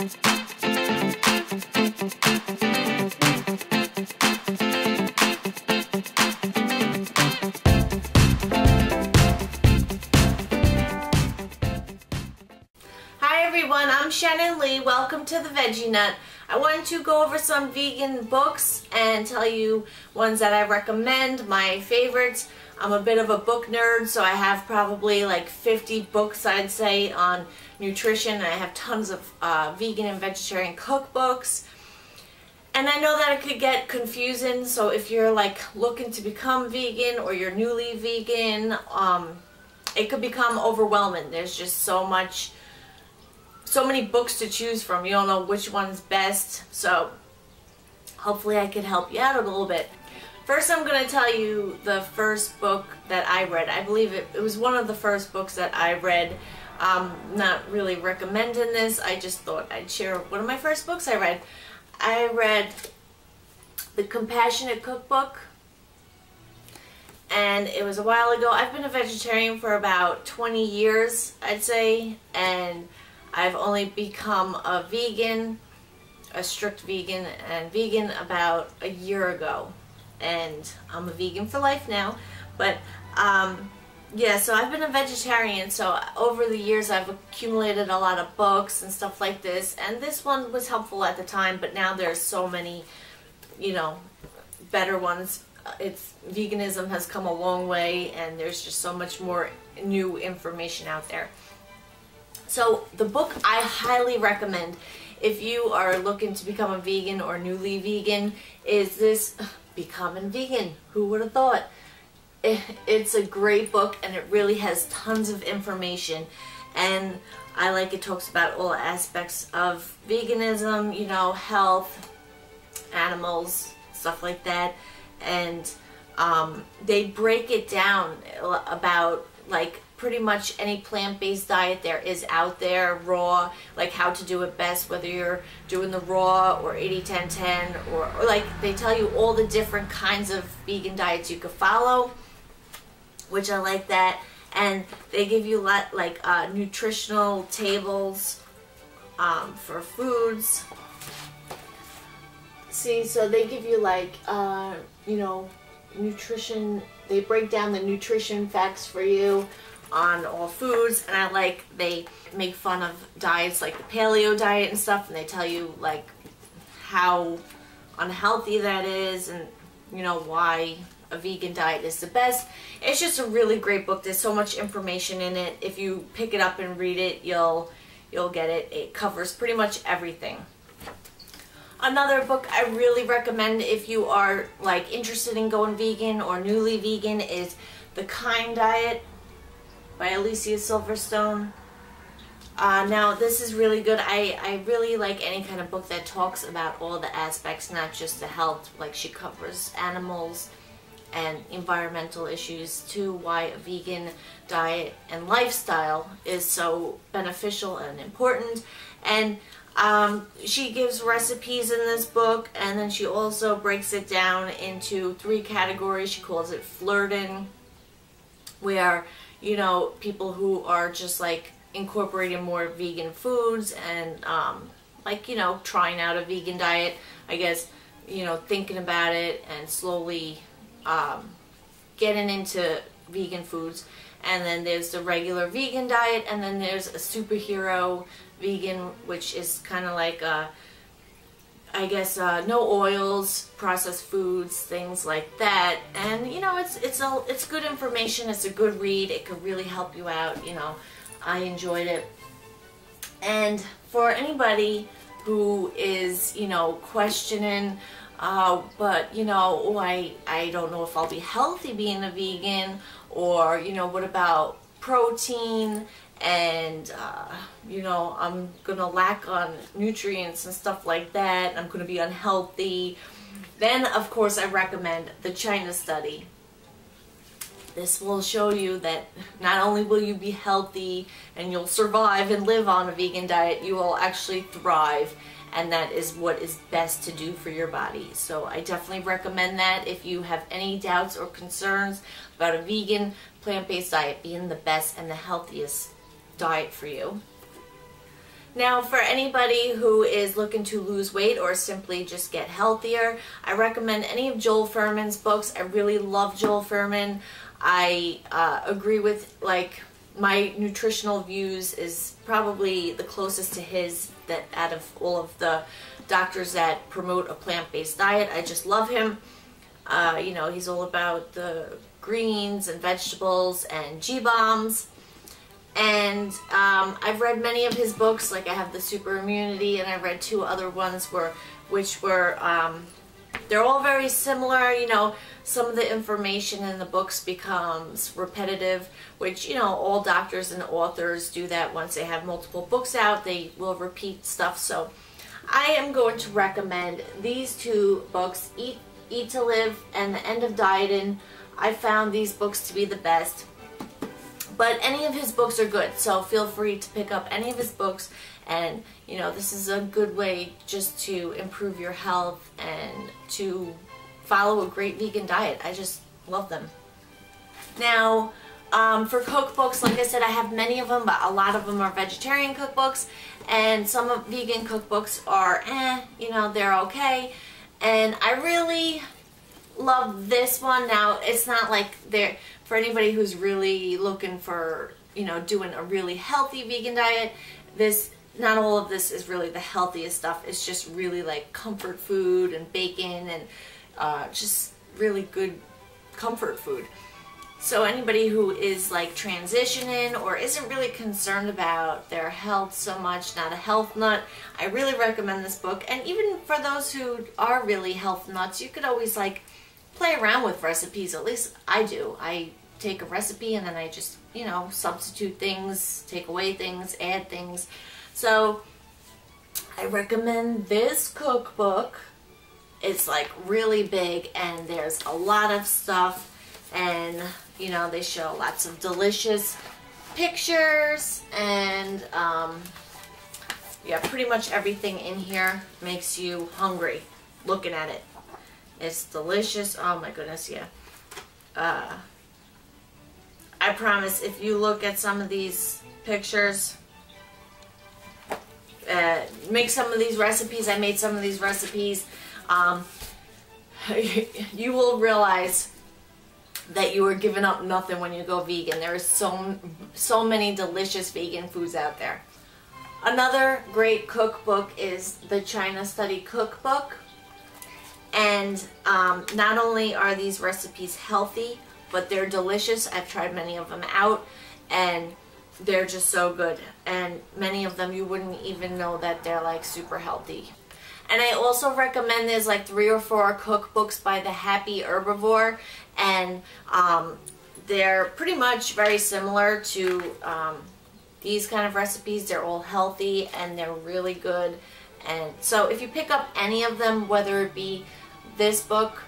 everyone, I'm Shannon Lee. Welcome to the Veggie Nut. I wanted to go over some vegan books and tell you ones that I recommend, my favorites. I'm a bit of a book nerd, so I have probably like 50 books, I'd say, on nutrition. I have tons of vegan and vegetarian cookbooks. And I know that it could get confusing, so if you're like looking to become vegan or you're newly vegan, it could become overwhelming. There's just so many books to choose from. You don't know which one's best, so hopefully I could help you out a little bit. First, I'm going to tell you the first book that I read. I believe it was one of the first books that I read. Not really recommending this, I just thought I'd share one of my first books I read. I read The Compassionate Cookbook, and it was a while ago. I've been a vegetarian for about 20 years, I'd say, and I've only become a vegan, a strict vegan, and vegan about a year ago. And I'm a vegan for life now. But yeah, so I've been a vegetarian, so over the years I've accumulated a lot of books and stuff like this. And this one was helpful at the time, but now there's so many, you know, better ones. Veganism has come a long way, and there's just so much more new information out there. So the book I highly recommend if you are looking to become a vegan or newly vegan is this, Becoming Vegan. Who would have thought? It's a great book, and it really has tons of information, and I like it talks about all aspects of veganism, you know, health, animals, stuff like that, and they break it down about like pretty much any plant-based diet there is out there, raw, like how to do it best, whether you're doing the raw or 80-10-10, or like they tell you all the different kinds of vegan diets you could follow, which I like that. And they give you like nutritional tables for foods. See, so they give you like you know, nutrition. They break down the nutrition facts for you on all foods, and I like they make fun of diets like the paleo diet and stuff, and they tell you like how unhealthy that is, and you know why a vegan diet is the best. It's just a really great book. There's so much information in it. If you pick it up and read it, you'll get it. It covers pretty much everything. Another book I really recommend if you are like interested in going vegan or newly vegan is The Kind Diet by Alicia Silverstone. Now this is really good. I really like any kind of book that talks about all the aspects, not just the health. Like she covers animals and environmental issues too, why a vegan diet and lifestyle is so beneficial and important. And she gives recipes in this book, and then she also breaks it down into 3 categories. She calls it flirting, where, you know, people who are just like incorporating more vegan foods and like, you know, trying out a vegan diet, I guess, you know, thinking about it and slowly getting into vegan foods. And then there's the regular vegan diet, and then there's a superhero vegan, which is kind of like I guess no oils, processed foods, things like that. And you know, it's good information. It's a good read. It could really help you out. You know, I enjoyed it. And for anybody who is, you know, questioning, but you know, oh, I don't know if I'll be healthy being a vegan, or you know, what about protein, and you know, I'm gonna lack on nutrients and stuff like that, I'm gonna be unhealthy, then of course I recommend the China study. This will show you that not only will you be healthy and you'll survive and live on a vegan diet, you will actually thrive, and that is what is best to do for your body. So I definitely recommend that if you have any doubts or concerns about a vegan plant-based diet being the best and the healthiest diet for you. Now, for anybody who is looking to lose weight or simply just get healthier, I recommend any of Joel Fuhrman's books. I really love Joel Fuhrman. I agree with, like, my nutritional views is probably the closest to his that out of all of the doctors that promote a plant-based diet. I just love him. You know, he's all about the greens and vegetables and G-bombs. And I've read many of his books, like I have the Super Immunity, and I read 2 other ones which were they're all very similar. You know, some of the information in the books becomes repetitive, which, you know, all doctors and authors do that once they have multiple books out. They will repeat stuff. So I am going to recommend these 2 books, Eat to Live and The End of Dieting. I found these books to be the best. But any of his books are good, so feel free to pick up any of his books. And, you know, this is a good way just to improve your health and to follow a great vegan diet. I just love them. Now, for cookbooks, like I said, I have many of them, but a lot of them are vegetarian cookbooks. And some of vegan cookbooks are, you know, they're okay. And I really love this one. Now, it's not like they're... For anybody who's really looking for, you know, doing a really healthy vegan diet, not all of this is really the healthiest stuff. It's just really like comfort food and bacon and just really good comfort food. So anybody who is like transitioning or isn't really concerned about their health so much, not a health nut, I really recommend this book. And even for those who are really health nuts, you could always like play around with recipes. At least I do. I take a recipe and then I just, you know, substitute things, take away things, add things. So I recommend this cookbook. It's like really big and there's a lot of stuff, and, you know, they show lots of delicious pictures, and yeah, pretty much everything in here makes you hungry looking at it. It's delicious. Oh my goodness, yeah. I promise if you look at some of these pictures, make some of these recipes, I made some of these recipes, you will realize that you are giving up nothing when you go vegan. There is so many delicious vegan foods out there. Another great cookbook is the China Study Cookbook. And not only are these recipes healthy, but they're delicious. I've tried many of them out, and they're just so good. And many of them you wouldn't even know that they're like super healthy. And I also recommend there's like 3 or 4 cookbooks by the Happy Herbivore, and they're pretty much very similar to these kind of recipes. They're all healthy and they're really good. And so if you pick up any of them, whether it be this book,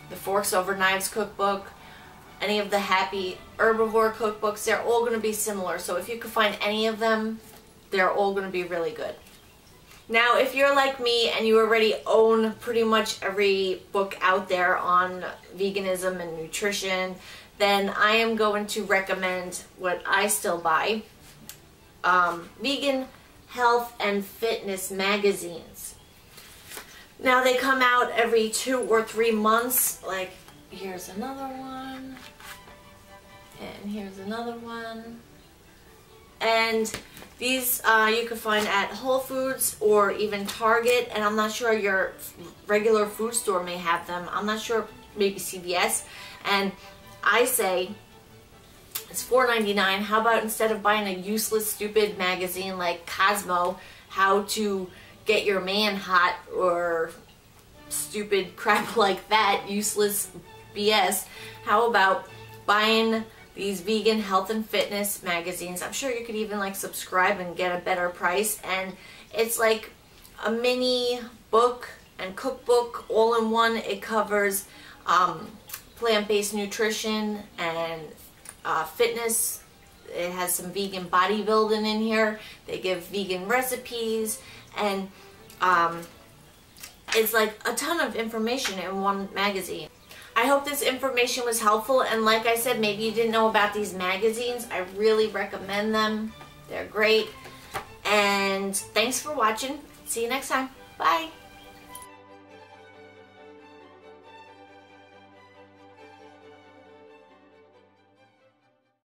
the Forks Over Knives cookbook, any of the Happy Herbivore cookbooks, they're all going to be similar. So if you could find any of them, they're all going to be really good. Now, if you're like me and you already own pretty much every book out there on veganism and nutrition, then I am going to recommend what I still buy. Vegan health and fitness magazines. Now they come out every 2 or 3 months. Like, here's another one, and here's another one. And these you can find at Whole Foods or even Target, and I'm not sure your regular food store may have them. I'm not sure, maybe CVS. And I say it's $4.99. How about instead of buying a useless, stupid magazine like Cosmo, How to Get Your Man Hot, or stupid crap like that, useless BS, how about buying these vegan health and fitness magazines? I'm sure you could even like subscribe and get a better price, and it's like a mini book and cookbook all in one. It covers plant-based nutrition and fitness. It has some vegan bodybuilding in here. They give vegan recipes, and it's like a ton of information in one magazine. I hope this information was helpful, and like I said, maybe you didn't know about these magazines. I really recommend them. They're great. And thanks for watching. See you next time. Bye.